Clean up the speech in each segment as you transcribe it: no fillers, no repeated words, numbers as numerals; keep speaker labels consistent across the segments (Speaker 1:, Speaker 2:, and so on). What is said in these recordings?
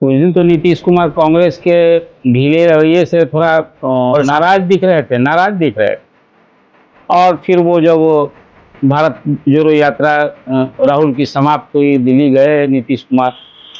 Speaker 1: उस दिन तो नीतीश कुमार कांग्रेस के ढीले रवैये से थोड़ा नाराज दिख रहे थे, और फिर वो जब भारत जोड़ो यात्रा राहुल की समाप्त हुई, दिल्ली गए नीतीश कुमार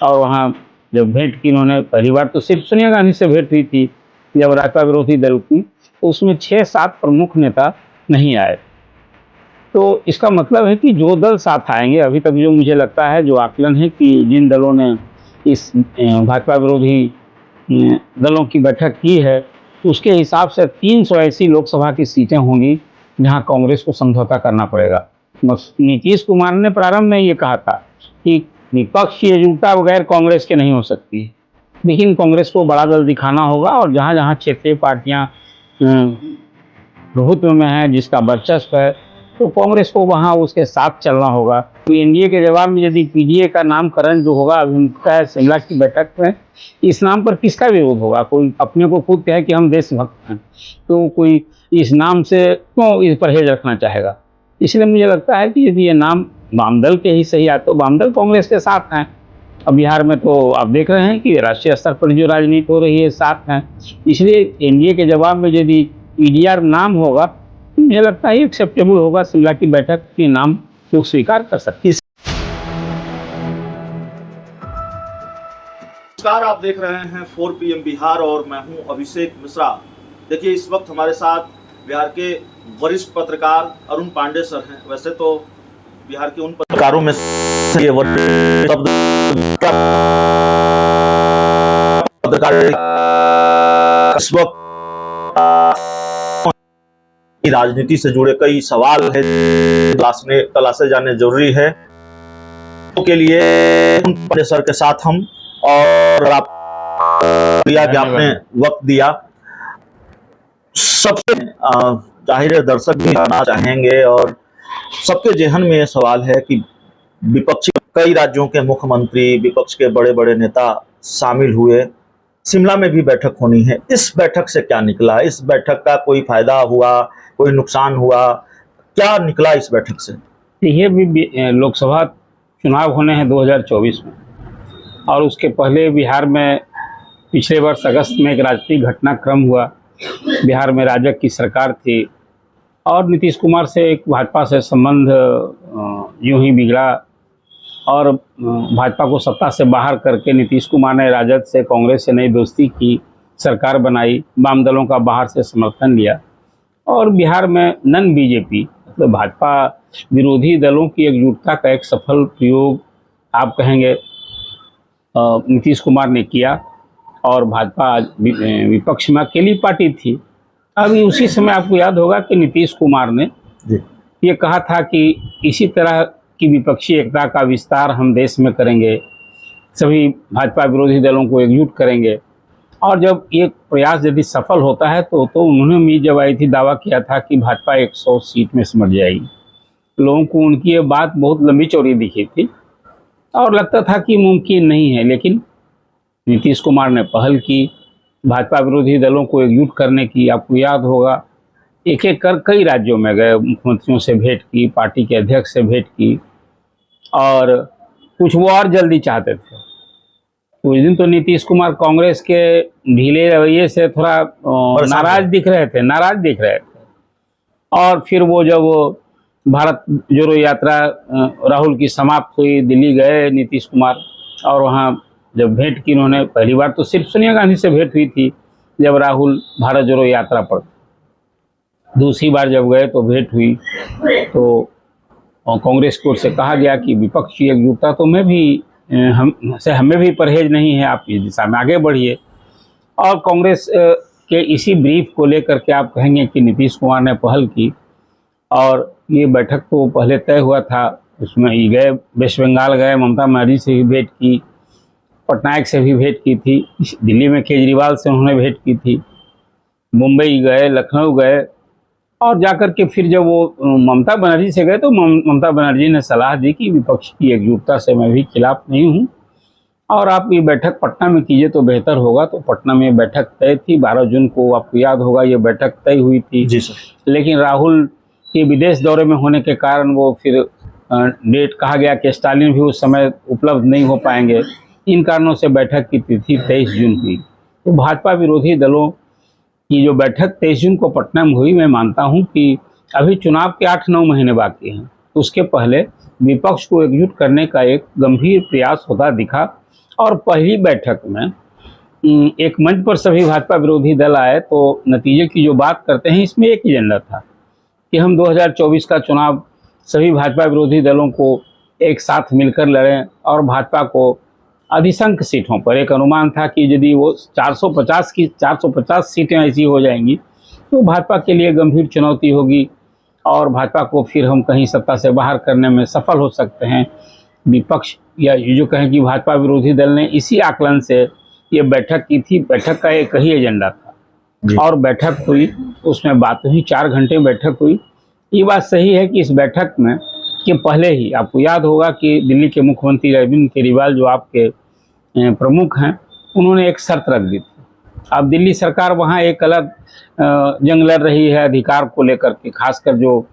Speaker 1: और वहाँ जब भेंट की उन्होंने, पहली बार तो सिर्फ सोनिया गांधी से भेंट हुई थी जब भाजपा विरोधी दल की, तो उसमें 6-7 प्रमुख नेता नहीं आए। तो इसका मतलब है कि जो दल साथ आएंगे, अभी तक जो मुझे लगता है, जो आकलन है कि जिन दलों ने इस भाजपा विरोधी दलों की बैठक की है, तो उसके हिसाब से 300 ऐसी लोकसभा की सीटें होंगी जहां कांग्रेस को समझौता करना पड़ेगा। नीतीश कुमार ने प्रारंभ में ये कहा था कि विपक्ष की एकजुटता बगैर कांग्रेस के नहीं हो सकती, लेकिन कांग्रेस को बड़ा दल दिखाना होगा और जहां जहां क्षेत्रीय पार्टियां प्रभुत्व में है, जिसका वर्चस्व है, तो कांग्रेस को वहां उसके साथ चलना होगा। तो एनडीए के जवाब में यदि पीडीए का नामकरण जो होगा अभी उनका है शिमला की बैठक में, इस नाम पर किसका विरोध होगा? कोई अपने को खुद कहे कि हम देशभक्त हैं, तो कोई इस नाम से क्यों इस परहेज रखना चाहेगा? इसलिए मुझे लगता है कि यदि ये नाम वामदल के ही सही आए तो वामदल कांग्रेस के साथ हैं। अब बिहार में तो आप देख रहे हैं कि राष्ट्रीय स्तर पर जो राजनीति हो रही है, साथ हैं। इसलिए एनडीए के जवाब में यदि पीडीआर नाम होगा, मुझे लगता है एक्सेप्टेबल होगा, शिमला की बैठक के नाम लोग स्वीकार कर सकते हैं।
Speaker 2: नमस्कार, आप देख रहे हैं 4 PM बिहार और मैं हूं अभिषेक मिश्रा। देखिए, इस वक्त हमारे साथ बिहार के वरिष्ठ पत्रकार अरुण पांडे सर हैं। वैसे तो बिहार के उन पत्रकारों में से ये वरिष्ठ पत्रकार इस वक्त राजनीति से जुड़े कई सवाल है तलाशे जाने जरूरी है, के लिए पांडे सर के साथ हम और आप कि आपने वक्त दिया। सबसे जाहिर दर्शक भी आना चाहेंगे और सबके जहन में यह सवाल है कि विपक्षी कई राज्यों के मुख्यमंत्री, विपक्ष के बड़े बड़े नेता शामिल हुए, शिमला में भी बैठक होनी है। इस बैठक से क्या निकला? इस बैठक का कोई फायदा हुआ, कोई नुकसान हुआ? क्या निकला इस बैठक से?
Speaker 1: ये भी लोकसभा चुनाव होने हैं 2024 में, और उसके पहले बिहार में पिछले वर्ष अगस्त में एक राजनीतिक घटनाक्रम हुआ। बिहार में राजग की सरकार थी और नीतीश कुमार से एक भाजपा से संबंध यूं ही बिगड़ा और भाजपा को सत्ता से बाहर करके नीतीश कुमार ने राजद से, कांग्रेस से नई दोस्ती की, सरकार बनाई, वाम दलों का बाहर से समर्थन लिया और बिहार में नन बीजेपी मतलब भाजपा विरोधी दलों की एकजुटता का एक सफल प्रयोग आप कहेंगे नीतीश कुमार ने किया और भाजपा विपक्ष में अकेली पार्टी थी। अभी उसी समय आपको याद होगा कि नीतीश कुमार ने ये कहा था कि इसी तरह की विपक्षी एकता का विस्तार हम देश में करेंगे, सभी भाजपा विरोधी दलों को एकजुट करेंगे। और जब ये प्रयास यदि सफल होता है तो उन्होंने उम्मीद जब आई थी, दावा किया था कि भाजपा 100 सीट में सिमट जाएगी। लोगों को उनकी ये बात बहुत लंबी चौड़ी दिखी थी और लगता था कि मुमकिन नहीं है, लेकिन नीतीश कुमार ने पहल की, भाजपा विरोधी दलों को एकजुट करने की। आपको याद होगा एक एक कर कई राज्यों में गए, मुख्यमंत्रियों से भेंट की, पार्टी के अध्यक्ष से भेंट की और कुछ वो और जल्दी चाहते थे। उस दिन तो नीतीश कुमार कांग्रेस के ढीले रवैये से थोड़ा नाराज दिख रहे थे और फिर वो जब भारत जोड़ो यात्रा राहुल की समाप्त हुई, दिल्ली गए नीतीश कुमार और वहाँ जब भेंट की उन्होंने, पहली बार तो सिर्फ सोनिया गांधी से भेंट हुई थी जब राहुल भारत जोड़ो यात्रा पर, दूसरी बार जब गए तो भेंट हुई तो कांग्रेस की ओर से कहा गया कि विपक्ष की एकजुटता तो हमें भी परहेज नहीं है, आप इस दिशा में आगे बढ़िए। और कांग्रेस के इसी ब्रीफ को लेकर के आप कहेंगे कि नीतीश कुमार ने पहल की और ये बैठक तो पहले तय हुआ था। उसमें ही गए, वेस्ट बंगाल गए, ममता बनर्जी से भी भेंट की, पटनायक से भी भेंट की थी, दिल्ली में केजरीवाल से उन्होंने भेंट की थी, मुंबई गए, लखनऊ गए और जाकर के फिर जब वो ममता बनर्जी से गए तो ममता बनर्जी ने सलाह दी कि विपक्ष की एकजुटता से मैं भी खिलाफ नहीं हूँ और आप ये बैठक पटना में कीजिए तो बेहतर होगा। तो पटना में बैठक तय थी 12 जून को, आपको याद होगा ये बैठक तय हुई थी।
Speaker 2: जी सर।
Speaker 1: लेकिन राहुल के विदेश दौरे में होने के कारण वो फिर डेट कहा गया कि स्टालिन भी उस समय उपलब्ध नहीं हो पाएंगे इन कारणों से बैठक की तिथि 23 जून हुई। तो भाजपा विरोधी दलों की जो बैठक 23 जून को पटना में हुई, मैं मानता हूं कि अभी चुनाव के 8-9 महीने बाकी हैं। उसके पहले विपक्ष को एकजुट करने का एक गंभीर प्रयास होता दिखा और पहली बैठक में एक मंच पर सभी भाजपा विरोधी दल आए तो नतीजे की जो बात करते हैं, इसमें एक एजेंडा था कि हम 2024 का चुनाव सभी भाजपा विरोधी दलों को एक साथ मिलकर लड़ें और भाजपा को अधिसंख्य सीटों पर, एक अनुमान था कि यदि वो 450 सीटें ऐसी हो जाएंगी तो भाजपा के लिए गंभीर चुनौती होगी और भाजपा को फिर हम कहीं सत्ता से बाहर करने में सफल हो सकते हैं। विपक्ष या ये जो कहें कि भाजपा विरोधी दल ने इसी आकलन से ये बैठक की थी। बैठक का एक ही एजेंडा था और बैठक हुई, उसमें बात हुई, 4 घंटे बैठक हुई। ये बात सही है कि इस बैठक में के पहले ही आपको याद होगा कि दिल्ली के मुख्यमंत्री अरविंद केजरीवाल जो आपके प्रमुख हैं, उन्होंने एक शर्त रख दी थी। अब दिल्ली सरकार वहाँ एक अलग जंग लड़ रही है अधिकार को लेकर के, खासकर जो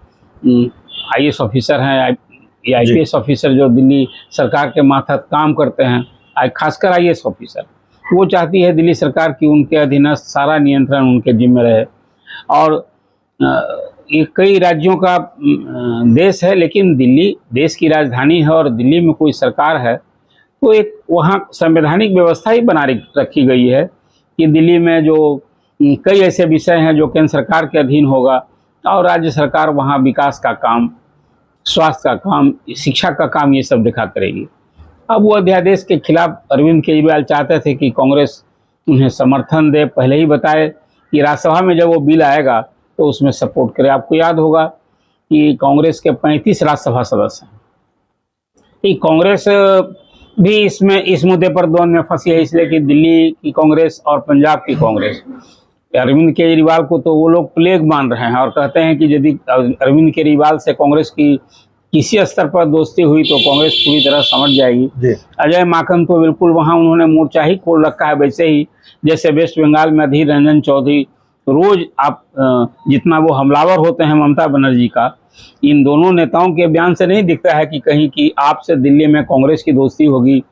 Speaker 1: IAS ऑफिसर हैं या IPS ऑफिसर जो दिल्ली सरकार के मातहत काम करते हैं, खासकर IAS ऑफिसर, वो चाहती है दिल्ली सरकार की उनके अधीनस्थ सारा नियंत्रण उनके जिम्मे रहे। और ये कई राज्यों का देश है, लेकिन दिल्ली देश की राजधानी है और दिल्ली में कोई सरकार है तो एक वहाँ संवैधानिक व्यवस्था ही बना रखी गई है कि दिल्ली में जो कई ऐसे विषय हैं जो केंद्र सरकार के अधीन होगा और राज्य सरकार वहाँ विकास का काम, स्वास्थ्य का काम, शिक्षा का काम, ये सब देखा करेगी। अब वो अध्यादेश के खिलाफ अरविंद केजरीवाल चाहते थे कि कांग्रेस उन्हें समर्थन दे, पहले ही बताए कि राज्यसभा में जब वो बिल आएगा तो उसमें सपोर्ट करे। आपको याद होगा कि कांग्रेस के 35 राज्यसभा सदस्य हैं। कांग्रेस भी इसमें इस मुद्दे पर द्वंद्व में फंसी है, इसलिए कि दिल्ली की कांग्रेस और पंजाब की कांग्रेस अरविंद केजरीवाल को तो वो लोग प्लेग मान रहे हैं और कहते हैं कि यदि अरविंद केजरीवाल से कांग्रेस की किसी स्तर पर दोस्ती हुई तो कांग्रेस पूरी तरह समझ जाएगी। अजय माकन तो बिल्कुल वहाँ उन्होंने मोर्चा ही खोल रखा है, वैसे ही जैसे वेस्ट बंगाल में अधीर रंजन चौधरी रोज आप जितना वो हमलावर होते हैं ममता बनर्जी का, इन दोनों नेताओं के बयान से नहीं दिखता है कि कहीं कि आपसे दिल्ली में कांग्रेस की दोस्ती होगी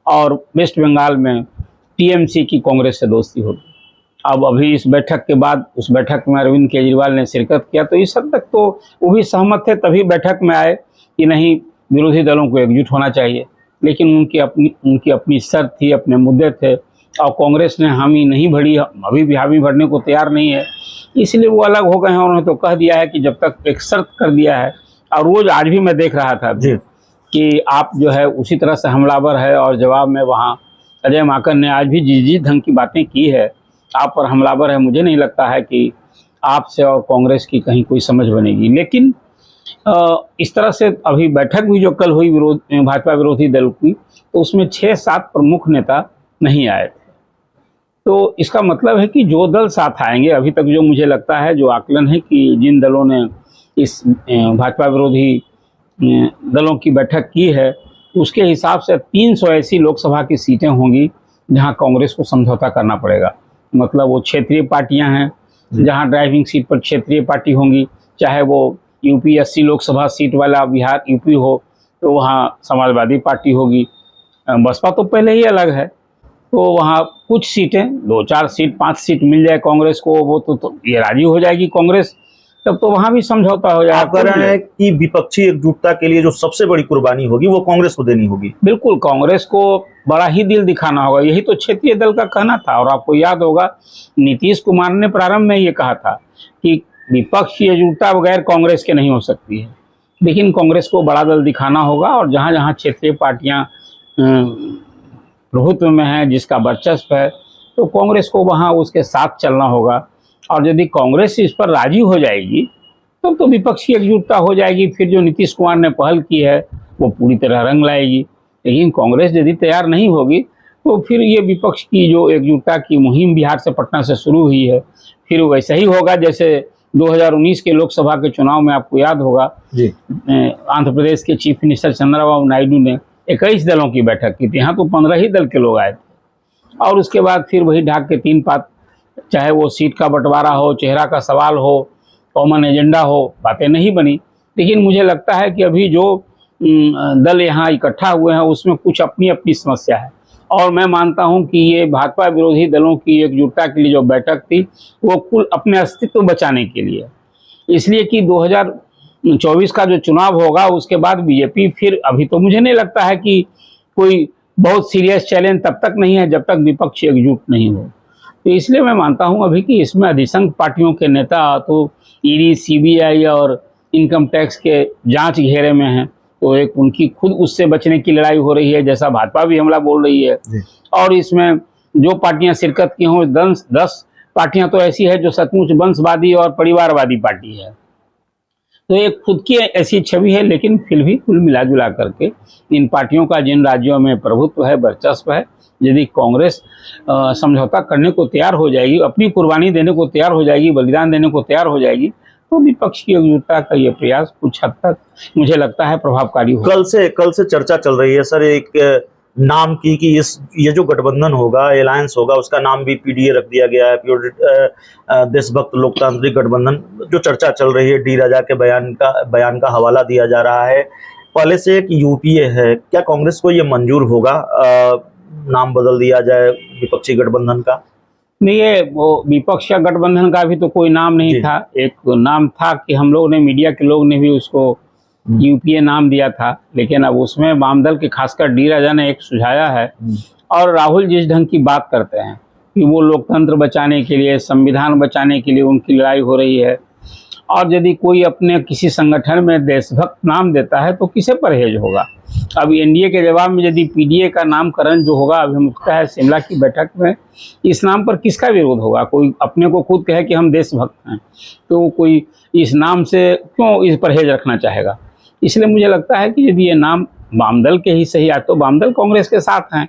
Speaker 1: और वेस्ट बंगाल में TMC की कांग्रेस से दोस्ती होगी। अब अभी इस बैठक के बाद उस बैठक में अरविंद केजरीवाल ने शिरकत किया तो इस हद तक तो वो भी सहमत थे, तभी बैठक में आए कि नहीं विरोधी दलों को एकजुट होना चाहिए। लेकिन उनकी अपनी शर्त थी, अपने मुद्दे थे और कांग्रेस ने हामी नहीं भरी, अभी भी हामी भरने को तैयार नहीं है, इसलिए वो अलग हो गए हैं। उन्होंने तो कह दिया है कि जब तक एक शर्त कर दिया है, और रोज आज भी मैं देख रहा था कि आप जो है उसी तरह से हमलावर है और जवाब में वहाँ अजय माकन ने आज भी जिस ढंग की बातें की है आप पर हमलावर है। मुझे नहीं लगता है कि आपसे और कांग्रेस की कहीं कोई समझ बनेगी। लेकिन इस तरह से अभी बैठक भी जो कल हुई भाजपा विरोधी दल की, तो उसमें 6-7 प्रमुख नेता नहीं आए थे। तो इसका मतलब है कि जो दल साथ आएंगे, अभी तक जो मुझे लगता है जो आकलन है कि जिन दलों ने इस भाजपा विरोधी दलों की बैठक की है, उसके हिसाब से 300 ऐसी लोकसभा की सीटें होंगी जहां कांग्रेस को समझौता करना पड़ेगा। मतलब वो क्षेत्रीय पार्टियां हैं जहां ड्राइविंग सीट पर क्षेत्रीय पार्टी होंगी, चाहे वो यूपी 80 लोकसभा सीट वाला बिहार यूपी हो तो वहाँ समाजवादी पार्टी होगी। बसपा तो पहले ही अलग है, तो वहाँ कुछ सीटें 2-4 सीट 5 सीट मिल जाए कांग्रेस को, वो तो ये राजी हो जाएगी कांग्रेस, तब तो वहाँ भी समझौता हो जाएगा।
Speaker 2: आप कह रहे हैं कि विपक्षी एकजुटता के लिए जो सबसे बड़ी कुर्बानी होगी वो कांग्रेस को देनी होगी।
Speaker 1: बिल्कुल, कांग्रेस को बड़ा ही दिल दिखाना होगा, यही तो क्षेत्रीय दल का कहना था। और आपको याद होगा नीतीश कुमार ने प्रारंभ में ये कहा था कि विपक्ष की एकजुटता बगैर कांग्रेस के नहीं हो सकती है, लेकिन कांग्रेस को बड़ा दल दिखाना होगा और जहाँ जहाँ क्षेत्रीय पार्टियाँ प्रभुत्व में हैं, जिसका वर्चस्व है, तो कांग्रेस को वहाँ उसके साथ चलना होगा। और यदि कांग्रेस इस पर राजी हो जाएगी तो विपक्ष की एकजुटता हो जाएगी, फिर जो नीतीश कुमार ने पहल की है वो पूरी तरह रंग लाएगी। लेकिन कांग्रेस यदि तैयार नहीं होगी तो फिर ये विपक्ष की जो एकजुटता की मुहिम बिहार से पटना से शुरू हुई है, फिर वैसा ही होगा जैसे 2019 के लोकसभा के चुनाव में आपको याद होगा आंध्र प्रदेश के चीफ मिनिस्टर चंद्रबाबू नायडू ने 21 दलों की बैठक की थी। यहाँ तो 15 ही दल के लोग आए थे और उसके बाद फिर वही ढाक के 3 पात, चाहे वो सीट का बंटवारा हो, चेहरा का सवाल हो, कॉमन एजेंडा हो, बातें नहीं बनी। लेकिन मुझे लगता है कि अभी जो दल यहाँ इकट्ठा हुए हैं उसमें कुछ अपनी अपनी समस्या है और मैं मानता हूं कि ये भाजपा विरोधी दलों की एकजुटता के लिए जो बैठक थी वो कुल अपने अस्तित्व बचाने के लिए, इसलिए कि 2024 का जो चुनाव होगा उसके बाद बीजेपी फिर, अभी तो मुझे नहीं लगता है कि कोई बहुत सीरियस चैलेंज तब तक नहीं है जब तक विपक्ष एकजुट नहीं हो। तो इसलिए मैं मानता हूं अभी कि इसमें अधिसंख्य पार्टियों के नेता तो ईडी, सीबीआई और इनकम टैक्स के जांच घेरे में हैं, तो एक उनकी खुद उससे बचने की लड़ाई हो रही है, जैसा भाजपा भी हमला बोल रही है। और इसमें जो पार्टियां शिरकत की हों, 10 पार्टियां तो ऐसी है जो सचमुच वंशवादी और परिवारवादी पार्टी है। तो एक खुद की ऐसी छवि है, लेकिन फिर भी कुल मिला जुला करके इन पार्टियों का जिन राज्यों में प्रभुत्व है, वर्चस्व है, यदि कांग्रेस समझौता करने को तैयार हो जाएगी, अपनी कुर्बानी देने को तैयार हो जाएगी, बलिदान देने को तैयार हो जाएगी, तो विपक्ष की एकजुटता का ये प्रयास कुछ हद तक मुझे लगता है प्रभावकारी होगा।
Speaker 2: कल से चर्चा चल रही है सर एक नाम की कि ये जो गठबंधन होगा, एलायंस होगा, उसका नाम भी पीडीए रख दिया गया है, देशभक्त लोकतांत्रिक गठबंधन। जो चर्चा चल रही है, डी राजा के बयान का हवाला दिया जा रहा है। पहले से एक यूपीए है, क्या कांग्रेस को ये मंजूर होगा नाम बदल दिया जाए विपक्षी गठबंधन का?
Speaker 1: नहीं, ये वो विपक्ष का गठबंधन का भी तो कोई नाम नहीं था। एक नाम था कि हम लोग ने, मीडिया के लोग ने भी उसको यूपीए नाम दिया था, लेकिन अब उसमें वामदल के खासकर डी राजा ने एक सुझाया है। और राहुल जिस ढंग की बात करते हैं कि वो लोकतंत्र बचाने के लिए, संविधान बचाने के लिए उनकी लड़ाई हो रही है, और यदि कोई अपने किसी संगठन में देशभक्त नाम देता है तो किसे परहेज होगा। अब एनडीए के जवाब में यदि पीडीए का नामकरण जो होगा अभिमुखता है शिमला की बैठक में, इस नाम पर किसका विरोध होगा? कोई अपने को खुद कहे कि हम देशभक्त हैं, तो कोई इस नाम से क्यों इस परहेज रखना चाहेगा? इसलिए मुझे लगता है कि यदि ये नाम वामदल के ही सही आए तो वामदल कांग्रेस के साथ हैं।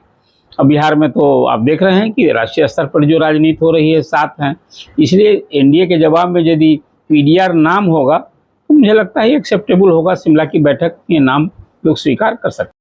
Speaker 1: अब बिहार में तो आप देख रहे हैं कि राष्ट्रीय स्तर पर जो राजनीति हो रही है साथ हैं, इसलिए एनडीए के जवाब में यदि पीडीआर नाम होगा तो मुझे लगता है एक्सेप्टेबल होगा। शिमला की बैठक ये नाम लोग स्वीकार कर सकते हैं।